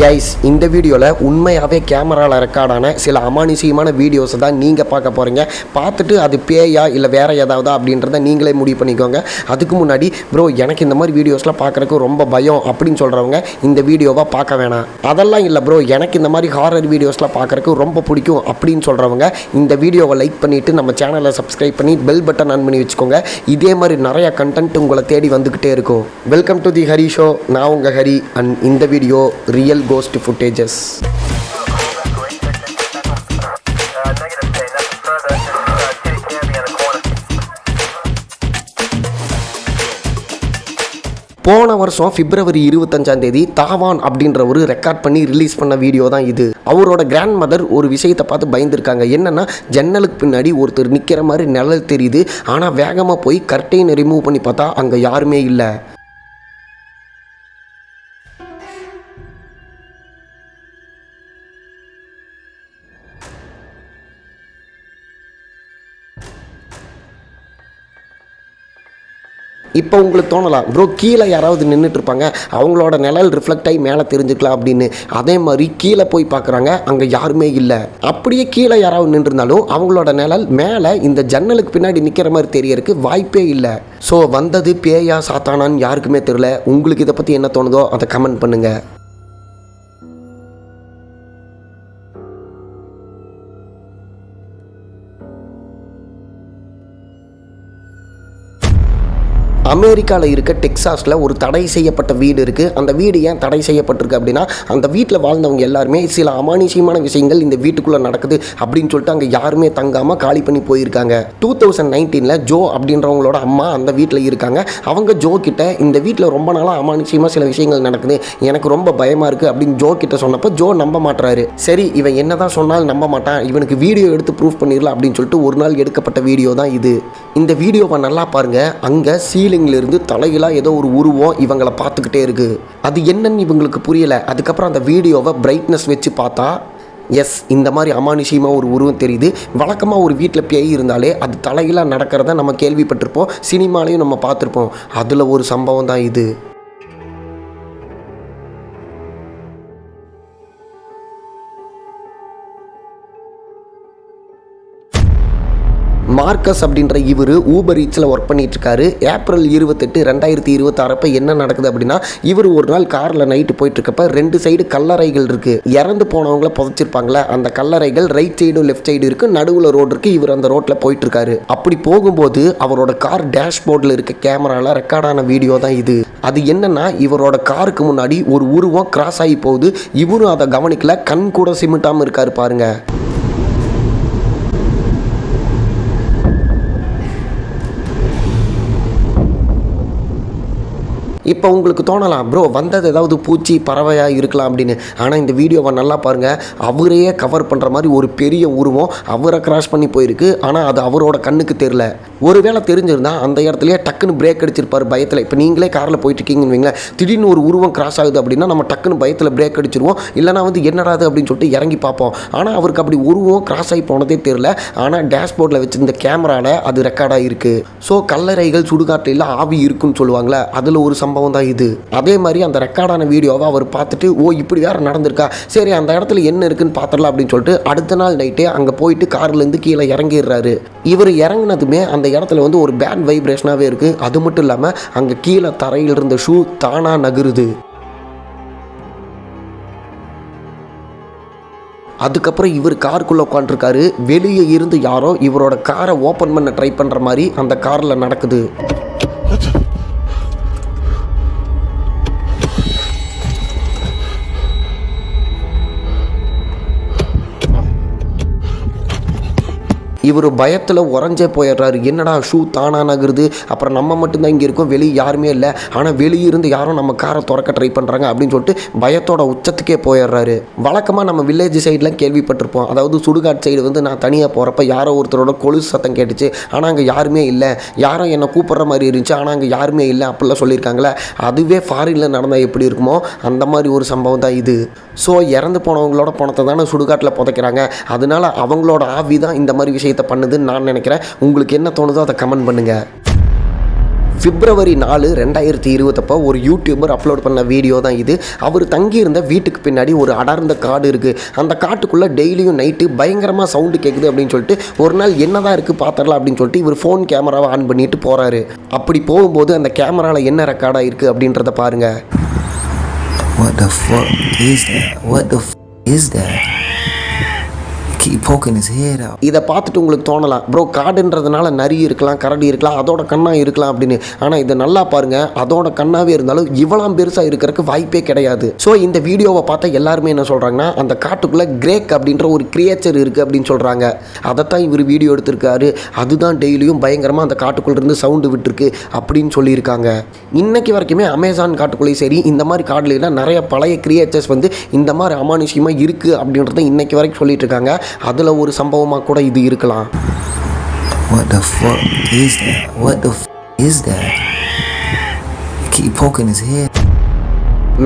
Guys, இந்த வீடியோவில் உண்மையாகவே கேமராவில் ரெக்கார்டான சில அமானுஷியமான வீடியோஸை தான் நீங்கள் பார்க்க போகிறீங்க. பார்த்துட்டு அது பேயா இல்லை வேறு ஏதாவதா அப்படின்றத நீங்களே முடிவு பண்ணிக்கோங்க. அதுக்கு முன்னாடி ப்ரோ எனக்கு இந்த மாதிரி வீடியோஸ்லாம் பார்க்குறதுக்கு ரொம்ப பயம் அப்படின்னு சொல்கிறவங்க இந்த வீடியோவை பார்க்க வேணாம். அதெல்லாம் இல்லை ப்ரோ எனக்கு இந்த மாதிரி ஹாரர் வீடியோஸ்லாம் பார்க்குறதுக்கு ரொம்ப பிடிக்கும் அப்படின்னு சொல்கிறவங்க இந்த வீடியோவை லைக் பண்ணிவிட்டு நம்ம சேனலை சப்ஸ்கிரைப் பண்ணி பெல் பட்டன் ஆன் பண்ணி வச்சுக்கோங்க. இதே மாதிரி நிறையா கண்டென்ட் உங்களை தேடி வந்துக்கிட்டே இருக்கும். Welcome to the Hari show. நான் உங்கள் ஹரி அண்ட் இந்த வீடியோ ரியல் ghost footages. போன வருஷம் பிப்ரவரி 25 தாவான் அப்படின்ற ஒரு ரெக்கார்ட் பண்ணி ரிலீஸ் பண்ண வீடியோ தான் இது. அவரோட கிராண்ட் மதர் ஒரு விஷயத்தை பார்த்து பயந்துருக்காங்க. என்னன்னா, ஜன்னலுக்கு பின்னாடி ஒருத்தர் நிற்கிற மாதிரி நிழல் தெரியுது. ஆனால் வேகமாக போய் கர்டைனை ரிமூவ் பண்ணி பார்த்தா அங்கே யாருமே இல்லை. இப்போ உங்களுக்கு தோணலாம், ப்ரோ கீழே யாராவது நின்றுட்டு இருப்பாங்க, அவங்களோட நிழல் ரிஃப்ளெக்ட் ஆகி மேலே தெரிஞ்சுக்கலாம் அப்படின்னு. அதே மாதிரி கீழே போய் பார்க்குறாங்க, அங்கே யாருமே இல்லை. அப்படியே கீழே யாராவது நின்றுருந்தாலும் அவங்களோட நிழல் மேலே இந்த ஜன்னலுக்கு பின்னாடி நிற்கிற மாதிரி தெரியறதுக்கு வாய்ப்பே இல்லை. ஸோ வந்தது பேயா சாத்தானான்னு யாருக்குமே தெரியல. உங்களுக்கு இதை பற்றி என்ன தோணுதோ அதை கமெண்ட் பண்ணுங்கள். அமெரிக்காவில் இருக்க டெக்சாஸில் ஒரு தடை செய்யப்பட்ட வீடு இருக்குது. அந்த வீடு ஏன் தடை செய்யப்பட்டிருக்கு அப்படின்னா, அந்த வீட்டில் வாழ்ந்தவங்க எல்லாருமே சில அமானுஷியமான விஷயங்கள் இந்த வீட்டுக்குள்ளே நடக்குது அப்படின்னு சொல்லிட்டு அங்கே யாருமே தங்காமல் காலி பண்ணி போயிருக்காங்க. 2019 ஜோ அப்படின்றவங்களோட அம்மா அந்த வீட்டில் இருக்காங்க. அவங்க ஜோ கிட்ட இந்த வீட்டில் ரொம்ப நாளாக அமானுஷியமாக சில விஷயங்கள் நடக்குது, எனக்கு ரொம்ப பயமாக இருக்குது அப்படின்னு ஜோ கிட்ட சொன்னப்போ ஜோ நம்ப மாட்டுறாரு. சரி இவன் என்ன தான் சொன்னாலும் நம்ப மாட்டான், இவனுக்கு வீடியோ எடுத்து ப்ரூஃப் பண்ணிடலாம் அப்படின்னு சொல்லிட்டு ஒரு நாள் எடுக்கப்பட்ட வீடியோ தான் இது. இந்த வீடியோவை நல்லா பாருங்கள். அங்கே இருந்து தலையிலா ஏதோ ஒரு உருவம் இவங்களை பார்த்துக்கிட்டே இருக்கு. அது என்னன்னு இவங்களுக்கு புரியல. அதுக்கப்புறம் அந்த வீடியோவை பிரைட்னஸ் வச்சு பார்த்தா எஸ் இந்த மாதிரி அமானுஷியமாக ஒரு உருவம் தெரியுது. வழக்கமாக ஒரு வீட்டில் பேய் இருந்தாலே அது தலையிலாக நடக்கிறத நம்ம கேள்விப்பட்டிருப்போம், சினிமாலையும் நம்ம பார்த்துருப்போம். அதில் ஒரு சம்பவம் தான் இது. மார்க்கஸ் அப்படின்ற இவர் ஊபர் ஈட்ஸில் ஒர்க் பண்ணிட்டு இருக்காரு. ஏப்ரல் 28, 2026 என்ன நடக்குது அப்படின்னா, இவர் ஒரு நாள் காரில் நைட்டு போயிட்டு இருக்கப்ப 2 சைடு கல்லறைகள் இருக்கு. இறந்து போனவங்கள புதைச்சிருப்பாங்களே அந்த கல்லறைகள் ரைட் சைடும் லெஃப்ட் சைடு இருக்கு. நடுவில் ரோடு இருக்கு. இவர் அந்த ரோட்டில் போயிட்டு இருக்காரு. அப்படி போகும்போது அவரோட கார் டேஷ்போர்டில் இருக்க கேமரால ரெக்கார்டான வீடியோ தான் இது. அது என்னன்னா, இவரோட காருக்கு முன்னாடி ஒரு உருவம் கிராஸ் ஆகி போகுது. இவரும் அதை கவனிக்கல, கண் கூட சிமிட்டாமல் இருக்காரு பாருங்க. இப்போ உங்களுக்கு தோணலாம், ப்ரோ வந்தது ஏதாவது பூச்சி பறவையாக இருக்கலாம் அப்படின்னு. ஆனால் இந்த வீடியோவை நல்லா பாருங்கள். அவரையே கவர் பண்ணுற மாதிரி ஒரு பெரிய உருவம் அவரை கிராஸ் பண்ணி போயிருக்கு. ஆனால் அது அவரோட கண்ணுக்கு தெரியல. ஒருவேளை தெரிஞ்சிருந்தா அந்த இடத்துலையே டக்குன்னு பிரேக் அடிச்சிருப்பார் பயத்தில். இப்போ நீங்களே காரில் போயிட்டுருக்கீங்கன்னு வைங்களேன், திடீர்னு ஒரு உருவம் கிராஸ் ஆகுது அப்படின்னா நம்ம டக்குன்னு பயத்தில் பிரேக் அடிச்சிருவோம். இல்லைனா என்னடாது அப்படின்னு சொல்லிட்டு இறங்கி பார்ப்போம். ஆனால் அவருக்கு அப்படி உருவம் கிராஸ் ஆகி போனதே தெரியல. ஆனால் டேஷ்போர்டில் வச்சிருந்த கேமராவில் அது ரெக்கார்டாக இருக்குது. ஸோ கல்லறைகள் சுடுகாட்டில் ஆவி இருக்குன்னு சொல்லுவாங்களே, அதில் ஒரு சம்பவம் தான் இது. அதே மாதிரி அந்த ரெக்கார்டான வீடியோவை அவர் பார்த்துட்டு, ஓ இப்படி வேற நடந்திருக்கா, சரி அந்த இடத்துல என்ன இருக்குன்னு பார்த்துடலாம் அப்படின்னு சொல்லிட்டு அடுத்த நாள் நைட்டே அங்கே போயிட்டு கார்லேருந்து கீழே இறங்கிடுறாரு. இவர் இறங்கினதுமே அந்த இடத்துல ஒரு பேட் வைப்ரேஷனாகவே இருக்குது. அது மட்டும் இல்லாமல் அங்கே கீழே தரையில் இருந்த ஷூ தானாக நகருது. அதுக்கப்புறம் இவர் காருக்குள்ளே உட்காந்துருக்காரு. வெளியே இருந்து யாரோ இவரோட காரை ஓப்பன் பண்ண ட்ரை பண்ணுற மாதிரி அந்த காரில் நடக்குது. இவர் பயத்தில் உறைஞ்சே போயிடுறாரு. என்னடா ஷூ தானா நகருது, அப்புறம் நம்ம மட்டும்தான் இங்கே இருக்கோம், வெளியே யாருமே இல்லை, ஆனால் வெளியே இருந்து யாரும் நம்ம காரை திறக்க ட்ரை பண்ணுறாங்க அப்படின்னு சொல்லிட்டு பயத்தோட உச்சத்துக்கே போயிடுறாரு. வழக்கமாக நம்ம வில்லேஜ் சைட்லாம் கேள்விப்பட்டிருப்போம். அதாவது சுடுகாட்டு சைடு நான் தனியாக போகிறப்ப யாரோ ஒருத்தரோட கொலுசு சத்தம் கேட்டுச்சு, ஆனால் அங்கே யாருமே இல்லை, யாரும் என்னை கூப்பிட்ற மாதிரி இருந்துச்சு, ஆனால் அங்கே யாருமே இல்லை அப்படிலாம் சொல்லியிருக்காங்களே. அதுவே ஃபாரினில் நடந்தால் எப்படி இருக்குமோ அந்த மாதிரி ஒரு சம்பவம் தான் இது. ஸோ இறந்து போனவங்களோட பணத்தை தானே சுடுகாட்டில் புதைக்கிறாங்க. அதனால அவங்களோட ஆவி தான் இந்த மாதிரி விஷயத்தை பண்ணுதுன்னு நான் நினைக்கிறேன். உங்களுக்கு என்ன தோணுதோ அதை கமெண்ட் பண்ணுங்கள். February 4, 2020 ஒரு யூடியூபர் அப்லோட் பண்ண வீடியோ தான் இது. அவர் தங்கியிருந்த வீட்டுக்கு பின்னாடி ஒரு அடர்ந்த காடு இருக்குது. அந்த காட்டுக்குள்ளே டெய்லியும் நைட்டு பயங்கரமாக சவுண்டு கேட்குது அப்படின்னு சொல்லிட்டு ஒரு நாள் என்னதான் இருக்குது பார்த்துடலாம் அப்படின்னு சொல்லிட்டு இவர் ஃபோன் கேமராவை ஆன் பண்ணிட்டு போகிறாரு. அப்படி போகும்போது அந்த கேமராவில் என்ன ரெக்கார்டாக இருக்குது அப்படின்றத பாருங்கள். What the fuck is that? What the fuck is that? Keep poking his head out. இதை பார்த்துட்டு உங்களுக்கு தோணலாம், ப்ரோ காடுன்றதுனால நரி இருக்கலாம், கரடி இருக்கலாம், அதோட கண்ணா இருக்கலாம் அப்படின்னு. ஆனால் இதை நல்லா பாருங்க, அதோட கண்ணாவே இருந்தாலும் இவ்வளோ பெருசாக இருக்கிறதுக்கு வாய்ப்பே கிடையாது. ஸோ இந்த வீடியோவை பார்த்தா எல்லாருமே என்ன சொல்கிறாங்கன்னா, அந்த காட்டுக்குள்ளே கிரேக் அப்படின்ற ஒரு கிரியேச்சர் இருக்குது அப்படின்னு சொல்கிறாங்க. அதைத்தான் இவர் வீடியோ எடுத்திருக்காரு. அதுதான் டெய்லியும் பயங்கரமாக அந்த காட்டுக்குள்ளேருந்து சவுண்டு விட்டுருக்கு அப்படின்னு சொல்லியிருக்காங்க. இன்னைக்கு வரைக்குமே அமேசான் காட்டுக்குள்ளேயும் சரி, இந்த மாதிரி காடுலாம் நிறைய பழைய கிரியேச்சர்ஸ் வந்து இந்த மாதிரி அமானுஷ்யமாக இருக்குது அப்படின்றத இன்னைக்கு வரைக்கும் சொல்லிட்டு இருக்காங்க. அதில் ஒரு சம்பவமாக கூட இது இருக்கலாம். What the fuck is that? What the fuck is that? Keep poking his head.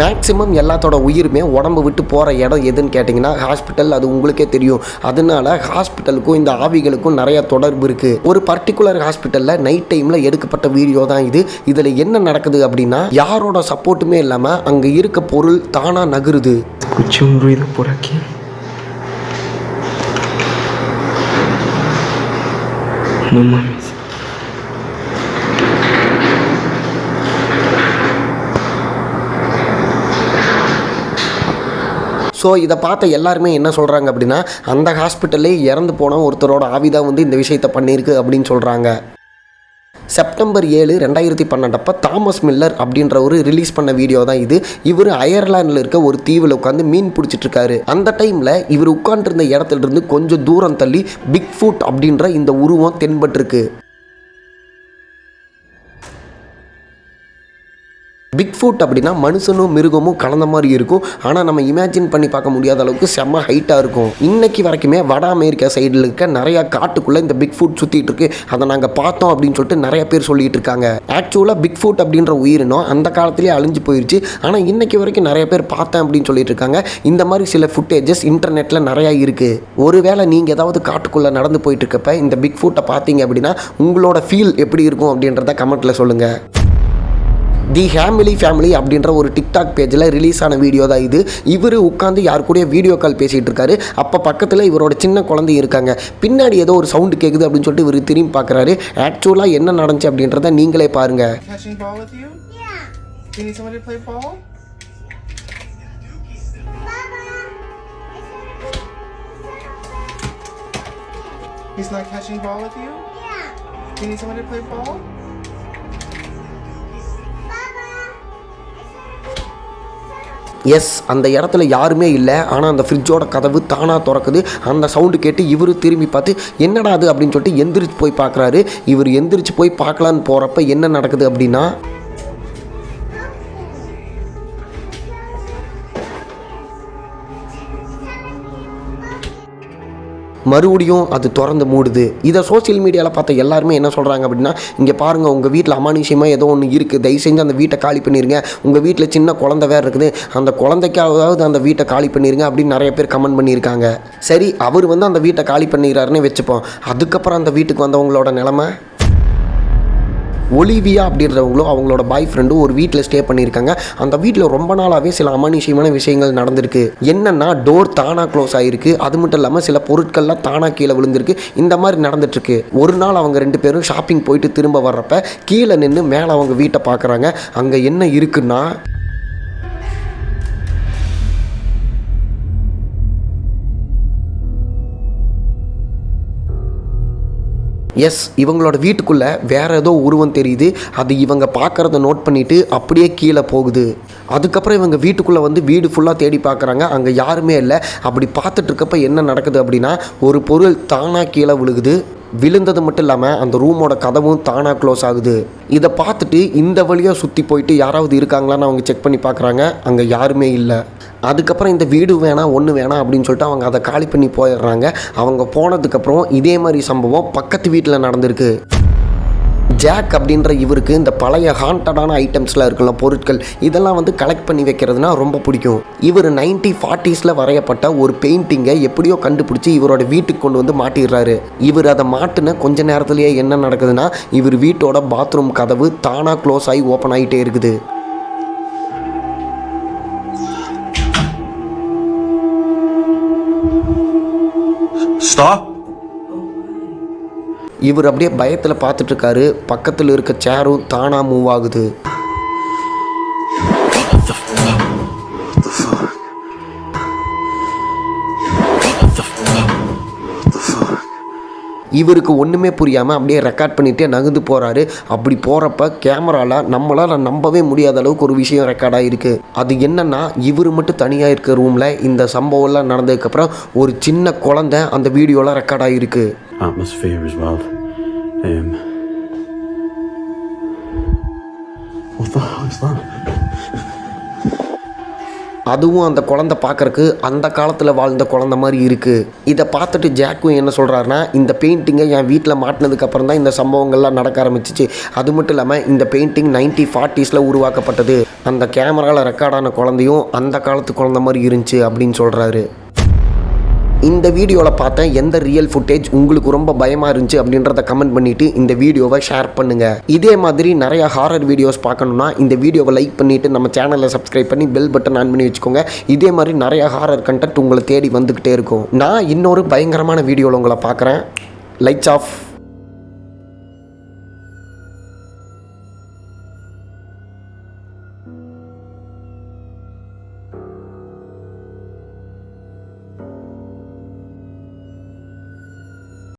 Maximum எல்லாத்தோட உயிருமே உடம்பு விட்டு போகிற இடம் எதுன்னு கேட்டிங்கன்னா ஹாஸ்பிட்டல். அது உங்களுக்கே தெரியும். அதனால ஹாஸ்பிட்டலுக்கும் இந்த ஆவிகளுக்கும் நிறைய தொடர்பு இருக்குது. ஒரு பர்டிகுலர் ஹாஸ்பிட்டலில் நைட் டைமில் எடுக்கப்பட்ட வீடியோ தான் இது. இதில் என்ன நடக்குது அப்படின்னா, யாரோட சப்போர்ட்டுமே இல்லாமல் அங்கே இருக்க பொருள் தானாக நகருது. Escuché un ruido por aquí. No mames. So இதை பார்த்த எல்லாருமே என்ன சொல்கிறாங்க அப்படின்னா, அந்த ஹாஸ்பிட்டல்லே இறந்து போன ஒருத்தரோட ஆவிதான் வந்து இந்த விஷயத்தை பண்ணியிருக்கு அப்படின்னு சொல்கிறாங்க. செப்டம்பர் 7, 2012 தாமஸ் மில்லர் அப்படின்றவர் ரிலீஸ் பண்ண வீடியோ தான் இது. இவர் அயர்லாண்டில் இருக்க ஒரு தீவில் உட்காந்து மீன் பிடிச்சிட்ருக்காரு. அந்த டைமில் இவர் உட்காந்துருந்த இடத்துல இருந்து கொஞ்சம் தூரம் தள்ளி பிக் ஃபுட் அப்படின்ற இந்த உருவம் தென்பட்டிருக்கு. பிக் ஃபுட் அப்படின்னா மனுஷனும் மிருகமும் கலந்த மாதிரி இருக்கும். ஆனால் நம்ம இமேஜின் பண்ணி பார்க்க முடியாத அளவுக்கு செம்ம ஹைட்டாக இருக்கும். இன்னைக்கு வரைக்குமே வட அமெரிக்கா சைடில் இருக்க நிறையா காட்டுக்குள்ளே இந்த பிக் ஃபுட் சுற்றிட்டு இருக்கு. அதை நாங்கள் பார்த்தோம் அப்படின்னு சொல்லிட்டு நிறைய பேர் சொல்லிட்டு இருக்காங்க. ஆக்சுவலாக பிக் ஃபுட் அப்படின்ற உயிரினம் அந்த காலத்திலேயே அழிஞ்சு போயிடுச்சு. ஆனால் இன்னைக்கு வரைக்கும் நிறைய பேர் பார்த்தேன் அப்படின்னு சொல்லிட்டு இருக்காங்க. இந்த மாதிரி சில ஃபுட்டேஜஸ் இன்டர்நெட்டில் நிறையா இருக்குது. ஒருவேளை நீங்கள் ஏதாவது காட்டுக்குள்ளே நடந்து போயிட்டு இருக்கப்ப இந்த பிக் ஃபுட்டை பார்த்தீங்க அப்படின்னா உங்களோட ஃபீல் எப்படி இருக்கும் அப்படின்றத கமெண்ட்டில் சொல்லுங்கள். தி ஹேமிலி ஃபேமிலி அப்படின்ற ஒரு டிக்டாக் பேஜில் ரிலீஸ் ஆன வீடியோ தான் இது. இவர் உட்காந்து யார் கூட வீடியோ கால் பேசிகிட்டு இருக்காரு. அப்போ பக்கத்தில் இவரோட சின்ன குழந்தை இருக்காங்க. பின்னாடி ஏதோ ஒரு சவுண்டு கேட்குது அப்படின்னு சொல்லிட்டு இவர் திரும்பி பார்க்குறாரு. ஆக்சுவலாக என்ன நடந்துச்சு அப்படின்றத நீங்களே பாருங்கள். He's not catching ball with you? Yeah. Do you need someone to play ball? Yes, அந்த இடத்துல யாருமே இல்லை. ஆனால் அந்த ஃப்ரிட்ஜோட கதவு தானாக திறக்குது. அந்த சவுண்டு கேட்டு இவர் திரும்பி பார்த்து என்னடா அது அப்படின்னு சொல்லிட்டு எந்திரிச்சு போய் பார்க்குறாரு. இவர் எந்திரிச்சு போய் பார்க்கலான்னு போகிறப்ப என்ன நடக்குது அப்படின்னா, மறுபடியும் அது திறந்து மூடுது. இதை சோசியல் மீடியாவில் பார்த்த எல்லாருமே என்ன சொல்கிறாங்க அப்படின்னா, இங்கே பாருங்கள், உங்கள் வீட்டில் அமானுஷ்யமாக ஏதோ ஒன்று இருக்குது, தயவு செஞ்சு அந்த வீட்டை காலி பண்ணிடுங்க. உங்கள் வீட்டில் சின்ன குழந்தை வேறு இருக்குது, அந்த குழந்தைக்காவது அந்த வீட்டை காலி பண்ணிடுங்க அப்படின்னு நிறைய பேர் கமெண்ட் பண்ணியிருக்காங்க. சரி, அவர் வந்து அந்த வீட்டை காலி பண்ணிடுறாருன்னு வச்சுப்போம். அதுக்கப்புறம் அந்த வீட்டுக்கு வந்தவங்களோட நிலமை, ஒலிவியா அப்படின்றவங்களும் அவங்களோட பாய் ஃப்ரெண்டும் ஒரு வீட்டில் ஸ்டே பண்ணியிருக்காங்க. அந்த வீட்டில் ரொம்ப நாளாகவே சில அமானுஷ்யமான விஷயங்கள் நடந்திருக்கு. என்னென்னா, டோர் தானாக க்ளோஸ் ஆகிருக்கு. அது மட்டும் இல்லாமல் சில பொருட்கள்லாம் தானாக கீழே விழுந்திருக்கு. இந்த மாதிரி நடந்துட்டுருக்கு. ஒரு நாள் அவங்க 2 பேரும் ஷாப்பிங் போயிட்டு திரும்ப வர்றப்ப கீழே நின்று மேலே அவங்க வீட்டை பார்க்குறாங்க. அங்கே என்ன இருக்குன்னா, எஸ், இவங்களோட வீட்டுக்குள்ளே வேறு ஏதோ உருவம் தெரியுது. அது இவங்க பார்க்குறத நோட் பண்ணிவிட்டு அப்படியே கீழே போகுது. அதுக்கப்புறம் இவங்க வீட்டுக்குள்ளே வந்து வீடு ஃபுல்லாக தேடி பார்க்குறாங்க. அங்கே யாருமே இல்லை. அப்படி பார்த்துட்டு இருக்கப்ப என்ன நடக்குது அப்படின்னா, ஒரு பொருள் தானாக கீழே விழுகுது. விழுந்தது மட்டும் இல்லாமல் அந்த ரூமோட கதவும் தானாக க்ளோஸ் ஆகுது. இதை பார்த்துட்டு இந்த வழியாக சுற்றி போயிட்டு யாராவது இருக்காங்களான்னு அவங்க செக் பண்ணி பார்க்குறாங்க. அங்கே யாருமே இல்லை. அதுக்கப்புறம் இந்த வீடு வேணாம், ஒன்று வேணாம் அப்படின்னு சொல்லிட்டு அவங்க அதை காலி பண்ணி போயிடுறாங்க. அவங்க போனதுக்கப்புறம் இதே மாதிரி சம்பவம் பக்கத்து வீட்டில் நடந்திருக்கு. ஜாக் அப்படின்ற இவருக்கு இந்த பழைய ஹாண்டடான ஐட்டம்ஸ்லாம் இருக்குல்ல, பொருட்கள், இதெல்லாம் வந்து கலெக்ட் பண்ணி வைக்கிறதுனா ரொம்ப பிடிக்கும். இவர் 1940s வரையப்பட்ட ஒரு பெயிண்டிங்கை எப்படியோ கண்டுபிடிச்சி இவரோட வீட்டுக்கு கொண்டு வந்து மாட்டிடுறாரு. இவர் அதை மாட்டின கொஞ்ச நேரத்துலேயே என்ன நடக்குதுன்னா, இவர் வீட்டோட பாத்ரூம் கதவு தானாக க்ளோஸ் ஆகி ஓப்பன் ஆகிட்டே இருக்குது. Stop. இவர் அப்படியே பயத்தில் பார்த்துட்டு இருக்காரு. பக்கத்தில் இருக்க சேரும் தானாக மூவ் ஆகுது. இவருக்கு ஒன்றுமே புரியாமல் அப்படியே ரெக்கார்ட் பண்ணிகிட்டே நகர்ந்து போகிறாரு. அப்படி போகிறப்ப கேமராவில் நம்மளால் நம்பவே முடியாத அளவுக்கு ஒரு விஷயம் ரெக்கார்ட் ஆகிருக்கு. அது என்னென்னா, இவர் மட்டும் தனியாக இருக்க ரூமில் இந்த சம்பவம்லாம் நடந்ததுக்கப்புறம் ஒரு சின்ன குழந்தை அந்த வீடியோவில் ரெக்கார்ட் ஆகிருக்கு. Atmosphere as well. What the hell is that? அதுவும் அந்த குழந்தை பார்க்குறக்கு அந்த காலத்தில் வாழ்ந்த குழந்தை மாதிரி இருக்குது. இதை பார்த்துட்டு ஜாக்கும் என்ன சொல்கிறாருன்னா, இந்த பெயிண்டிங்கை என் வீட்டில் மாட்டினதுக்கப்புறம் தான் இந்த சம்பவங்கள்லாம் நடக்க ஆரம்பிச்சிச்சு. அது மட்டும் இல்லாமல் இந்த பெயிண்டிங் 1940s உருவாக்கப்பட்டது. அந்த கேமராவில் ரெக்கார்டான குழந்தையும் அந்த காலத்து குழந்தை மாதிரி இருந்துச்சு அப்படின்னு சொல்கிறாரு. இந்த வீடியோவில் பார்த்த எந்த ரியல் ஃபுட்டேஜ் உங்களுக்கு ரொம்ப பயமாக இருந்துச்சு அப்படின்றத கமெண்ட் பண்ணிவிட்டு இந்த வீடியோவை ஷேர் பண்ணுங்கள். இதே மாதிரி நிறையா ஹாரர் வீடியோஸ் பார்க்கணுன்னா இந்த வீடியோவை லைக் பண்ணிவிட்டு நம்ம சேனலை சப்ஸ்கிரைப் பண்ணி பெல் பட்டன் ஆன் பண்ணி வச்சுக்கோங்க. இதே மாதிரி நிறையா ஹாரர் கண்டென்ட் உங்களை தேடி வந்துக்கிட்டே இருக்கும். நான் இன்னொரு பயங்கரமான வீடியோவில் உங்களை பார்க்குறேன். Lights of.